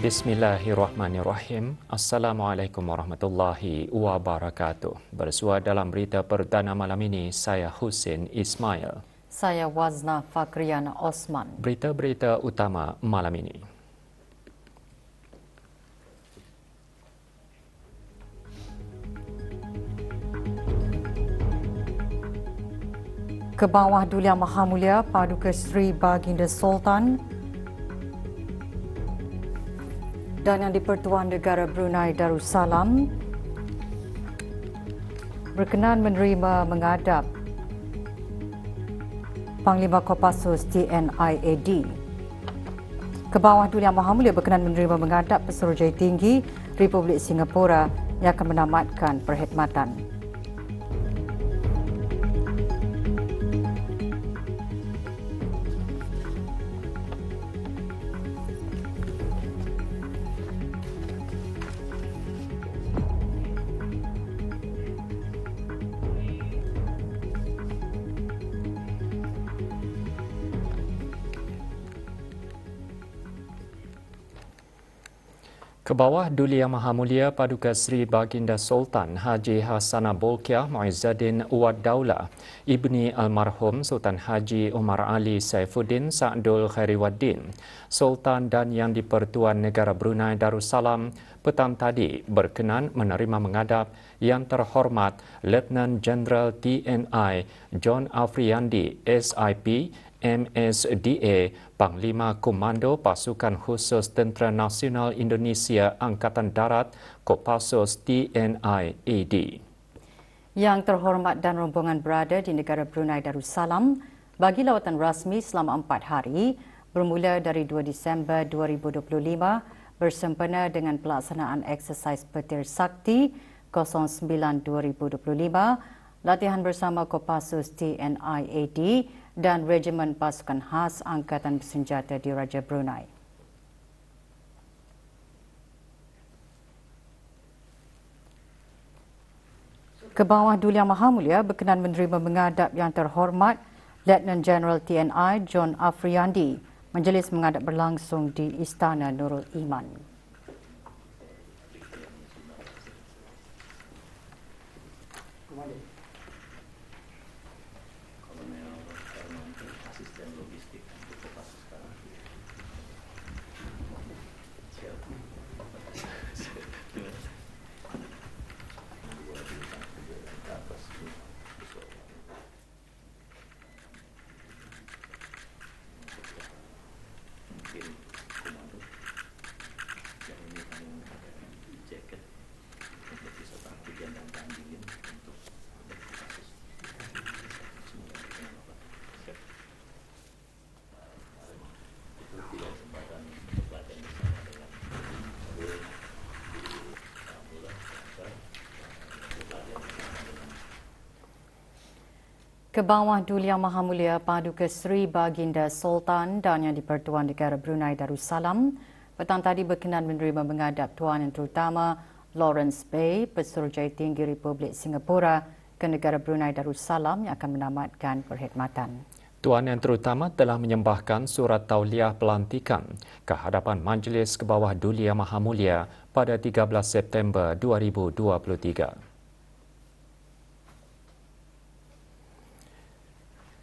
Bismillahirrahmanirrahim. Assalamualaikum warahmatullahi wabarakatuh. Bersua dalam berita perdana malam ini, saya Husin Ismail. Saya Wazna Fakriana Osman. Berita-berita utama malam ini. Ke bawah Duli Yang Maha Mulia Paduka Seri Baginda Sultan dan Yang di-Pertuan Negara Brunei Darussalam berkenan menerima menghadap Panglima Kopassus TNI AD. Ke bawah Duli Yang Maha Mulia berkenan menerima menghadap Pesuruhjaya Tinggi Republik Singapura yang akan menamatkan perkhidmatan. Ke bawah Duli Yang Maha Mulia Paduka Seri Baginda Sultan Haji Hassanah Bolkiah Muizzaddin Wad Daulah, ibni almarhum Sultan Haji Umar Ali Saifuddin Sa'dul Khairiwaddin, Sultan dan Yang di-Pertuan Negara Brunei Darussalam petang tadi berkenan menerima menghadap Yang Terhormat Letnan Jeneral TNI John Afriyandi SIP MSDA, Panglima Komando Pasukan Khusus Tentera Nasional Indonesia Angkatan Darat Kopassus TNI AD. Yang Terhormat dan rombongan berada di negara Brunei Darussalam bagi lawatan rasmi selama 4 hari bermula dari 2 Disember 2025 bersempena dengan pelaksanaan eksersis Petir Sakti 09-2025, latihan bersama Kopassus TNI AD dan Regimen Pasukan Khas Angkatan Bersenjata Diraja Brunei. Ke bawah Duli Yang Maha Mulia berkenan menerima menghadap Yang Terhormat Letnan Jeneral TNI John Afriyandi. Majlis menghadap berlangsung di Istana Nurul Iman. Ke bawah Duli Yang Maha Mulia Paduka Seri Baginda Sultan dan Yang di-Pertuan Negara Brunei Darussalam petang tadi berkenan menerima menghadap Tuan Yang Terutama Lawrence Bay, Pesuruhjaya Tinggi Republik Singapura ke negara Brunei Darussalam yang akan menamatkan perkhidmatan. Tuan Yang Terutama telah menyembahkan surat tauliah pelantikan ke hadapan Majlis ke bawah Duli Yang Maha Mulia pada 13 September 2023.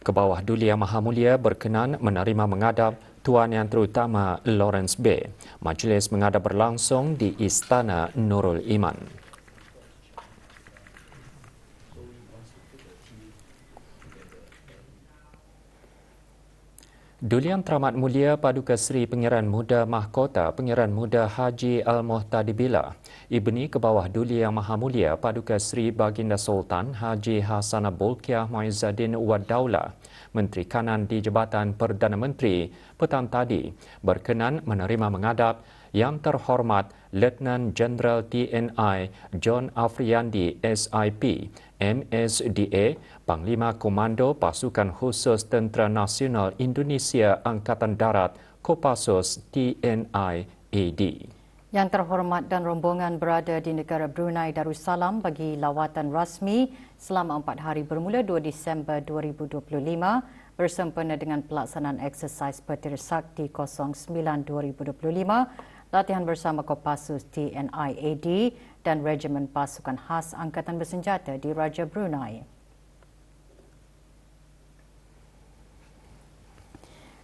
Ke bawah Duli Yang Maha Mulia berkenan menerima menghadap Tuan Yang Terutama Lawrence Bay. Majlis menghadap berlangsung di Istana Nurul Iman. Duli Yang Teramat Mulia Paduka Seri Pengiran Muda Mahkota Pengiran Muda Haji Al-Muhtadi Billah, ibni ke bawah Duli Yang Maha Mulia Paduka Seri Baginda Sultan Haji Hassanah Bolkiah Muizzaddin Wad Daulah, Menteri Kanan di Jabatan Perdana Menteri petang tadi berkenan menerima menghadap Yang Terhormat Letnan Jeneral TNI John Afriyandi SIP MSDA, Panglima Komando Pasukan Khusus Tentera Nasional Indonesia Angkatan Darat Kopassus TNI AD. Yang Terhormat dan rombongan berada di negara Brunei Darussalam bagi lawatan rasmi selama 4 hari bermula 2 Disember 2025 bersempena dengan pelaksanaan eksersis Petir Sakti 09-2025, latihan bersama Kopassus TNI AD dan Regimen Pasukan Khas Angkatan Bersenjata di Raja Brunei.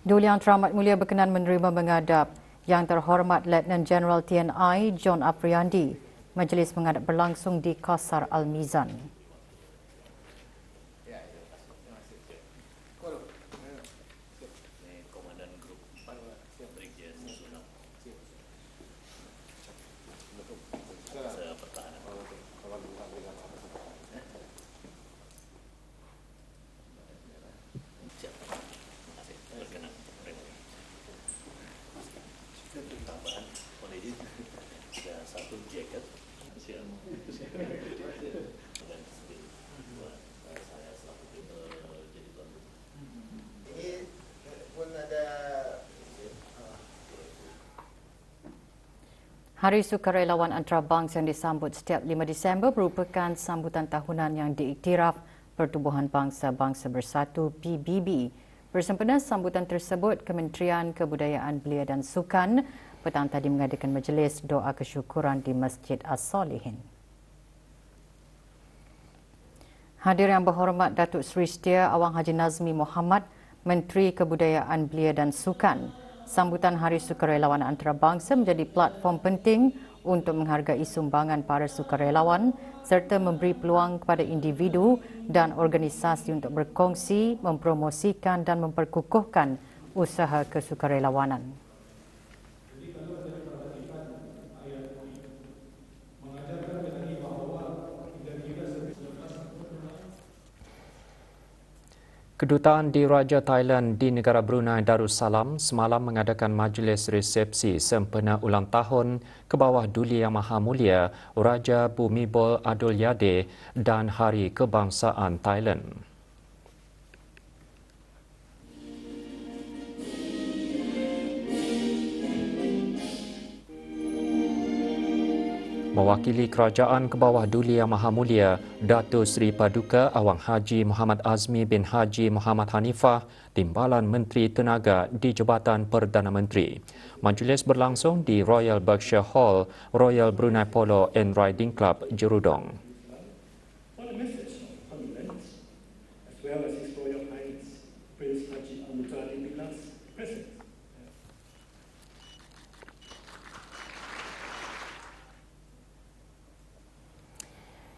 Duli Yang Teramat Mulia berkenan menerima menghadap Yang Terhormat Letnan Jeneral TNI John Afriandi. Majlis menghadap berlangsung di Qasar Al-Mizan. Hari Sukarelawan Antarabangsa yang disambut setiap 5 Disember merupakan sambutan tahunan yang diiktiraf Pertubuhan Bangsa-Bangsa Bersatu PBB. Bersempena sambutan tersebut, Kementerian Kebudayaan Belia dan Sukan petang tadi mengadakan majlis doa kesyukuran di Masjid As-Solihin. Hadir yang berhormat Datuk Seri Setia Awang Haji Nazmi Mohamad, Menteri Kebudayaan Belia dan Sukan. Sambutan Hari Sukarelawan Antarabangsa menjadi platform penting untuk menghargai sumbangan para sukarelawan serta memberi peluang kepada individu dan organisasi untuk berkongsi, mempromosikan dan memperkukuhkan usaha kesukarelawanan. Kedutaan Diraja Thailand di negara Brunei Darussalam semalam mengadakan majlis resepsi sempena ulang tahun ke bawah Duli Yang Maha Mulia Raja Bhumibol Adulyadej dan Hari Kebangsaan Thailand. Mewakili kerajaan ke bawah Duli Yang Maha Mulia, Datuk Seri Paduka Awang Haji Muhammad Azmi bin Haji Muhammad Hanifah, Timbalan Menteri Tenaga di Jabatan Perdana Menteri. Majlis berlangsung di Royal Berkshire Hall, Royal Brunei Polo and Riding Club, Jerudong.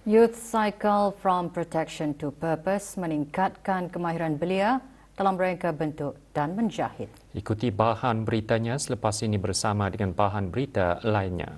Youth Cycle from Protection to Purpose meningkatkan kemahiran belia dalam mereka bentuk dan menjahit. Ikuti bahan beritanya selepas ini bersama dengan bahan berita lainnya.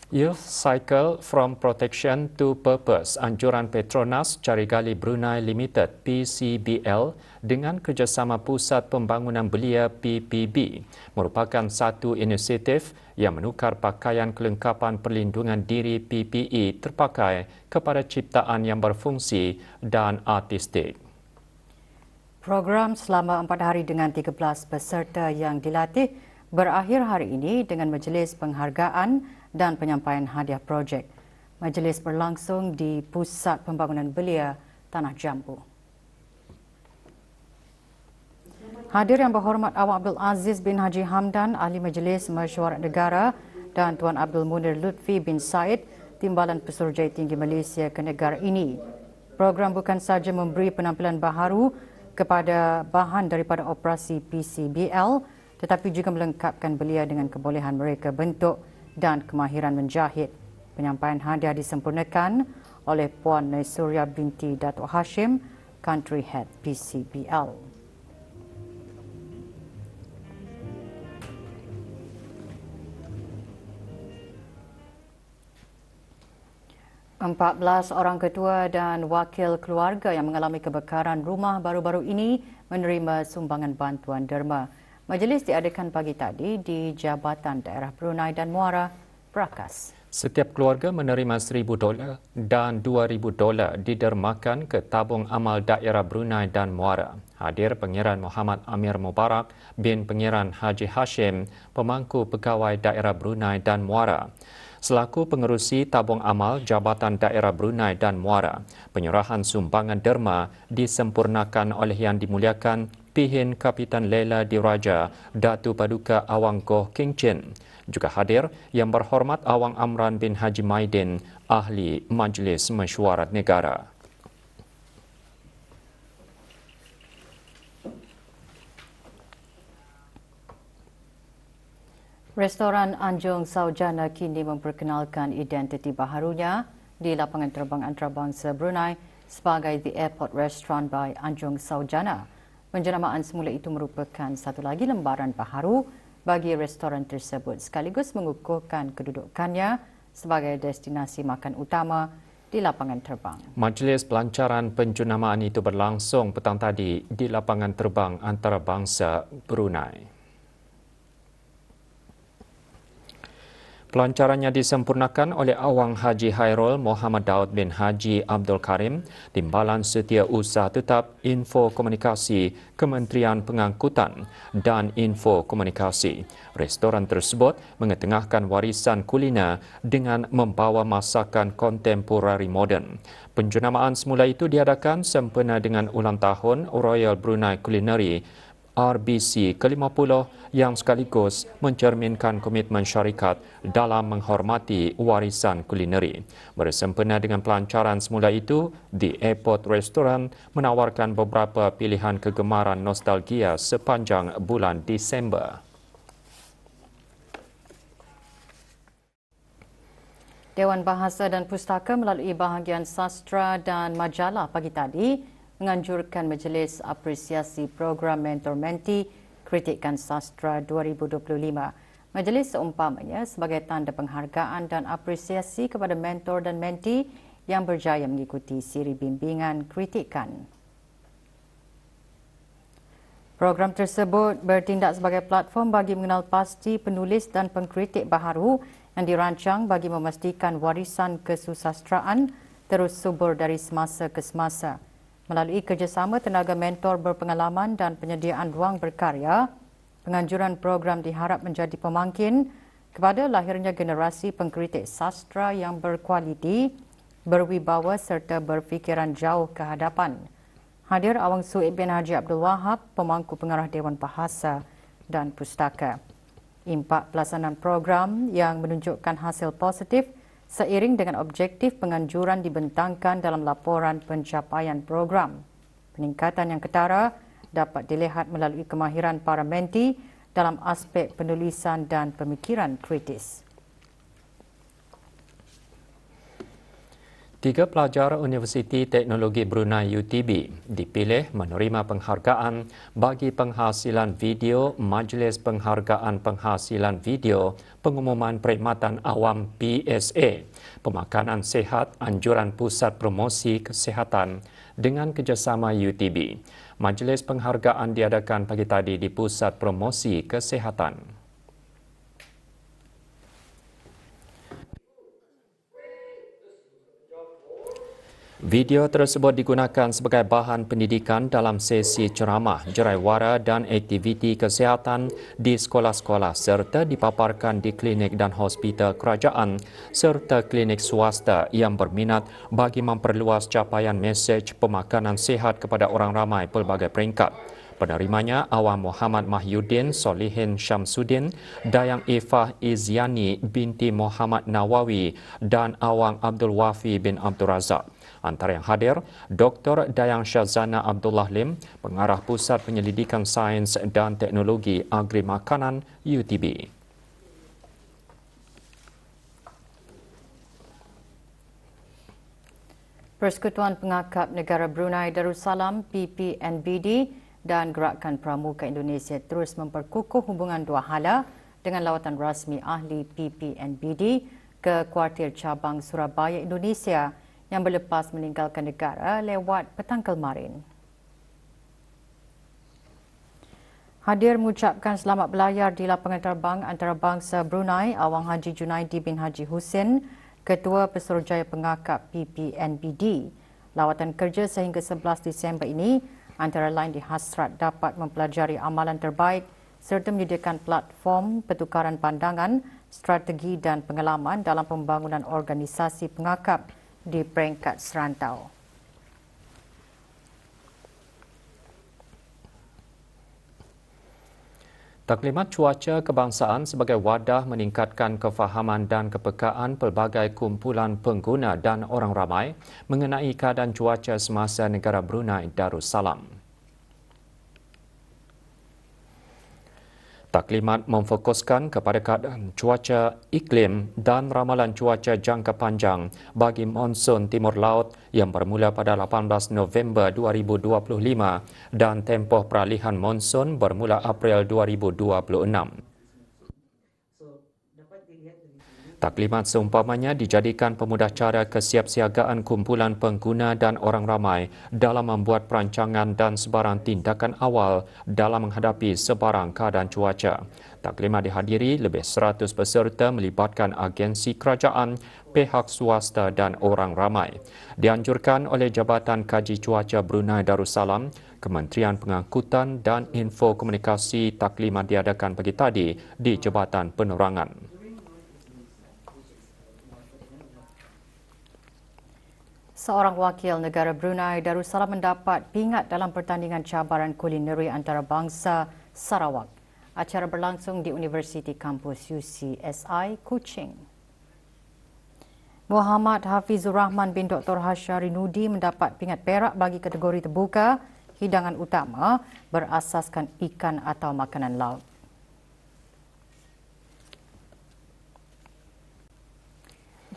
Youth Cycle from Protection to Purpose, anjuran Petronas Carigali Brunei Limited PCBL dengan kerjasama Pusat Pembangunan Belia PPB merupakan satu inisiatif yang menukar pakaian kelengkapan perlindungan diri PPE terpakai kepada ciptaan yang berfungsi dan artistik. Program selama 4 hari dengan 13 peserta yang dilatih berakhir hari ini dengan majlis penghargaan dan penyampaian hadiah projek. Majlis berlangsung di Pusat Pembangunan Belia, Tanah Jambu. Hadir yang berhormat Awang Abdul Aziz bin Haji Hamdan, Ahli Majlis Mesyuarat Negara dan Tuan Abdul Munir Lutfi bin Said, Timbalan Pesuruhjaya Tinggi Malaysia ke negara ini. Program bukan sahaja memberi penampilan baharu kepada bahan daripada operasi PCBL, tetapi juga melengkapkan belia dengan kebolehan mereka bentuk dan kemahiran menjahit. Penyampaian hadiah disempurnakan oleh Puan Naisuria binti Datuk Hashim, Country Head PCBL. Empat belas orang ketua dan wakil keluarga yang mengalami kebakaran rumah baru-baru ini menerima sumbangan bantuan derma. Majlis diadakan pagi tadi di Jabatan Daerah Brunei dan Muara, Brakas. Setiap keluarga menerima $1,000 dan $2,000 didermakan ke tabung amal daerah Brunei dan Muara. Hadir Pengiran Muhammad Amir Mubarak bin Pengiran Haji Hashim, pemangku pegawai daerah Brunei dan Muara. Selaku pengerusi tabung amal Jabatan Daerah Brunei dan Muara, penyerahan sumbangan derma disempurnakan oleh Yang Dimuliakan Pihin Kapitan Lela Diraja Datu Paduka Awang Goh King Chin. Juga hadir Yang Berhormat Awang Amran bin Haji Maidin, Ahli Majlis Mesyuarat Negara. Restoran Anjung Saujana kini memperkenalkan identiti baharunya di lapangan terbang antarabangsa Brunei sebagai The Airport Restaurant by Anjung Saujana. Penjenamaan semula itu merupakan satu lagi lembaran baharu bagi restoran tersebut sekaligus mengukuhkan kedudukannya sebagai destinasi makan utama di lapangan terbang. Majlis pelancaran penjenamaan itu berlangsung petang tadi di lapangan terbang antarabangsa Brunei. Pelancarannya disempurnakan oleh Awang Haji Hairul Muhammad Daud bin Haji Abdul Karim, Timbalan Setiausaha Tetap Info Komunikasi Kementerian Pengangkutan dan Info Komunikasi. Restoran tersebut mengetengahkan warisan kuliner dengan membawa masakan kontemporari moden. Penjenamaan semula itu diadakan sempena dengan ulang tahun Royal Brunei Culinary RBC ke-50 yang sekaligus mencerminkan komitmen syarikat dalam menghormati warisan kulineri. Bersempena dengan pelancaran semula itu, The Airport Restaurant menawarkan beberapa pilihan kegemaran nostalgia sepanjang bulan Disember. Dewan Bahasa dan Pustaka melalui bahagian sastra dan majalah pagi tadi menganjurkan Majlis Apresiasi Program Mentor-Menti Kritikan Sastra 2025. Majlis seumpamanya sebagai tanda penghargaan dan apresiasi kepada mentor dan menti yang berjaya mengikuti siri bimbingan kritikan. Program tersebut bertindak sebagai platform bagi mengenal pasti penulis dan pengkritik baharu yang dirancang bagi memastikan warisan kesusastraan terus subur dari semasa ke semasa. Melalui kerjasama tenaga mentor berpengalaman dan penyediaan ruang berkarya, penganjuran program diharap menjadi pemangkin kepada lahirnya generasi pengkritik sastra yang berkualiti, berwibawa serta berfikiran jauh ke hadapan. Hadir Awang Suib bin Haji Abdul Wahab, pemangku pengarah Dewan Bahasa dan Pustaka. Impak pelaksanaan program yang menunjukkan hasil positif seiring dengan objektif penganjuran dibentangkan dalam laporan pencapaian program. Peningkatan yang ketara dapat dilihat melalui kemahiran para menti dalam aspek penulisan dan pemikiran kritis. 3 pelajar Universiti Teknologi Brunei UTB dipilih menerima penghargaan bagi penghasilan video Majlis Penghargaan Penghasilan Video Pengumuman Perkhidmatan Awam PSA, Pemakanan Sihat Anjuran Pusat Promosi Kesihatan dengan kerjasama UTB. Majlis penghargaan diadakan pagi tadi di Pusat Promosi Kesihatan. Video tersebut digunakan sebagai bahan pendidikan dalam sesi ceramah, jeraiwara dan aktiviti kesihatan di sekolah-sekolah serta dipaparkan di klinik dan hospital kerajaan serta klinik swasta yang berminat bagi memperluas capaian mesej pemakanan sihat kepada orang ramai pelbagai peringkat. Penerimanya Awang Muhammad Mahyuddin Solihin Syamsuddin, Dayang Ifah Iziani binti Muhammad Nawawi dan Awang Abdul Wafi bin Abdul Razak. Antara yang hadir, Dr. Dayang Syazana Abdullah Lim, Pengarah Pusat Penyelidikan Sains dan Teknologi Agri Makanan UTB. Persekutuan Pengakap Negara Brunei Darussalam PPNBD dan Gerakan Pramuka Indonesia terus memperkukuh hubungan dua hala dengan lawatan rasmi ahli PPNBD ke kuartir cabang Surabaya, Indonesia yang berlepas meninggalkan negara lewat petang kemarin. hadir mengucapkan selamat berlayar di lapangan terbang antarabangsa Brunei Awang Haji Junaidi bin Haji Hussein, Ketua Pesuruhjaya Pengakap PPNBD. Lawatan kerja sehingga 11 Disember ini antara lain dihasrat dapat mempelajari amalan terbaik serta menyediakan platform pertukaran pandangan, strategi dan pengalaman dalam pembangunan organisasi pengakap di peringkat serantau. Taklimat cuaca kebangsaan sebagai wadah meningkatkan kefahaman dan kepekaan pelbagai kumpulan pengguna dan orang ramai mengenai keadaan cuaca semasa negara Brunei Darussalam. Taklimat memfokuskan kepada keadaan cuaca iklim dan ramalan cuaca jangka panjang bagi monsun Timur Laut yang bermula pada 18 November 2025 dan tempoh peralihan monsun bermula April 2026. Taklimat seumpamanya dijadikan pemudacara kesiapsiagaan kumpulan pengguna dan orang ramai dalam membuat perancangan dan sebarang tindakan awal dalam menghadapi sebarang keadaan cuaca. Taklimat dihadiri lebih 100 peserta melibatkan agensi kerajaan, pihak swasta dan orang ramai. Dianjurkan oleh Jabatan Kaji Cuaca Brunei Darussalam, Kementerian Pengangkutan dan Info Komunikasi. Taklimat diadakan pagi tadi di Jabatan Penerangan. Seorang wakil negara Brunei Darussalam mendapat pingat dalam pertandingan cabaran kulineri antarabangsa Sarawak. Acara berlangsung di Universiti Kampus UCSI, Kuching. Muhammad Hafizur Rahman bin Dr. Hashari Nudi mendapat pingat perak bagi kategori terbuka hidangan utama berasaskan ikan atau makanan laut.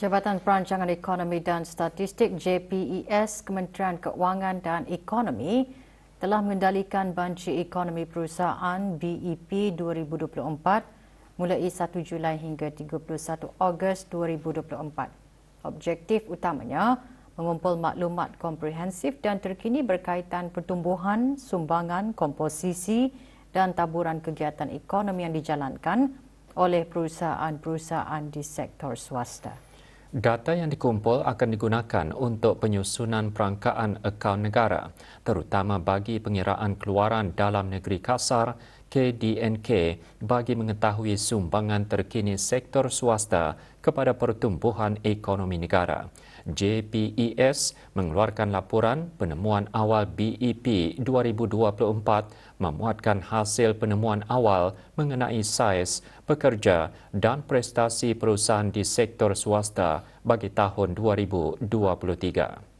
Jabatan Perancangan Ekonomi dan Statistik JPES, Kementerian Keuangan dan Ekonomi telah mengendalikan banci ekonomi perusahaan BEP 2024 mulai 1 Julai hingga 31 Ogos 2024. Objektif utamanya mengumpul maklumat komprehensif dan terkini berkaitan pertumbuhan, sumbangan, komposisi dan taburan kegiatan ekonomi yang dijalankan oleh perusahaan-perusahaan di sektor swasta. Data yang dikumpul akan digunakan untuk penyusunan perangkaan akaun negara, terutama bagi pengiraan keluaran dalam negeri kasar KDNK bagi mengetahui sumbangan terkini sektor swasta kepada pertumbuhan ekonomi negara. JPES mengeluarkan laporan penemuan awal BEP 2024 memuatkan hasil penemuan awal mengenai saiz, pekerja dan prestasi perusahaan di sektor swasta bagi tahun 2023.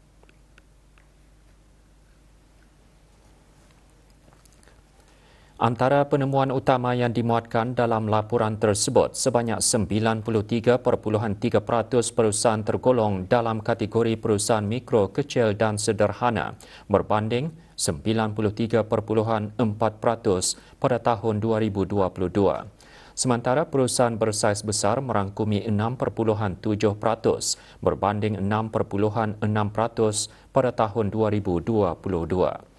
Antara penemuan utama yang dimuatkan dalam laporan tersebut, sebanyak 93.3% perusahaan tergolong dalam kategori perusahaan mikro, kecil dan sederhana berbanding 93.4% pada tahun 2022. Sementara perusahaan bersaiz besar merangkumi 6.7% berbanding 6.6% pada tahun 2022.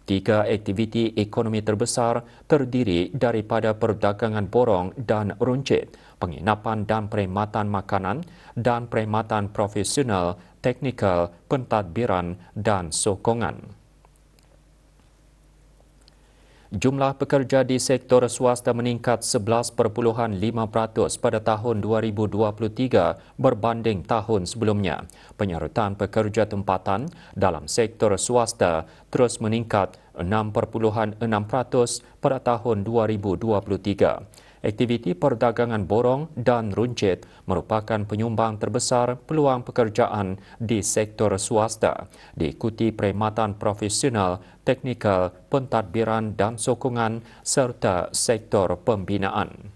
Tiga aktiviti ekonomi terbesar terdiri daripada perdagangan borong dan runcit, penginapan dan perkhidmatan makanan dan perkhidmatan profesional, teknikal, pentadbiran dan sokongan. Jumlah pekerja di sektor swasta meningkat 11.5% pada tahun 2023 berbanding tahun sebelumnya. Penyertaan pekerja tempatan dalam sektor swasta terus meningkat 6.6% pada tahun 2023. Aktiviti perdagangan borong dan runcit merupakan penyumbang terbesar peluang pekerjaan di sektor swasta, diikuti perkhidmatan profesional, teknikal, pentadbiran dan sokongan serta sektor pembinaan.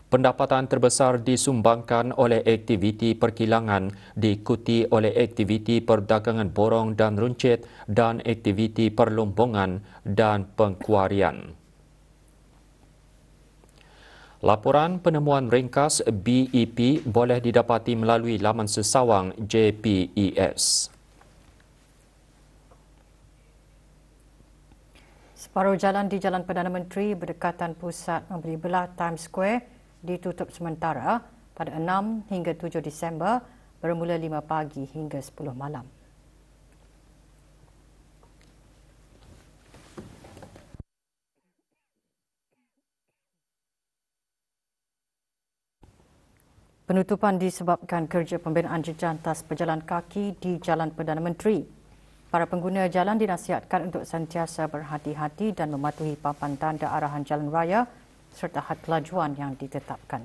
Pendapatan terbesar disumbangkan oleh aktiviti perkilangan, diikuti oleh aktiviti perdagangan borong dan runcit dan aktiviti perlombongan dan pengkuarian. Laporan penemuan ringkas BEP boleh didapati melalui laman sesawang JPES. Separuh jalan di Jalan Perdana Menteri berdekatan pusat memberi belah Times Square ditutup sementara pada 6 hingga 7 Disember bermula 5 pagi hingga 10 malam. Penutupan disebabkan kerja pembinaan jejantas berjalan kaki di Jalan Perdana Menteri. Para pengguna jalan dinasihatkan untuk sentiasa berhati-hati dan mematuhi papan tanda arahan jalan raya serta had kelajuan yang ditetapkan.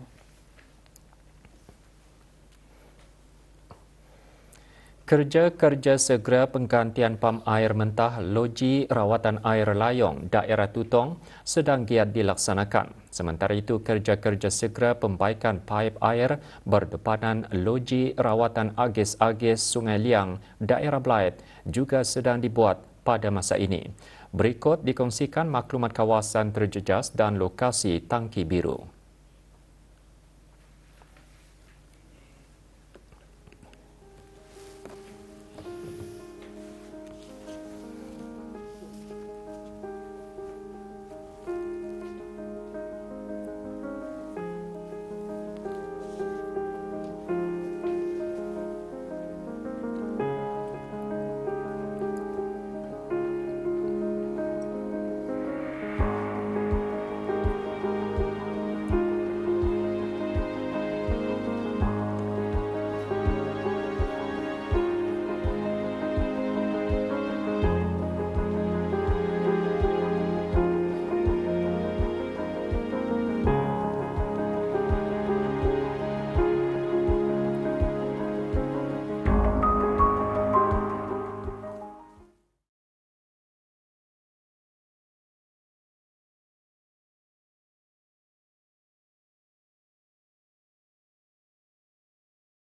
Kerja-kerja segera penggantian pam air mentah loji rawatan air layong daerah Tutong sedang giat dilaksanakan. Sementara itu, kerja-kerja segera pembaikan paip air berdepanan loji rawatan agis-agis Sungai Liang daerah Belait juga sedang dibuat pada masa ini. Berikut dikongsikan maklumat kawasan terjejas dan lokasi tangki biru.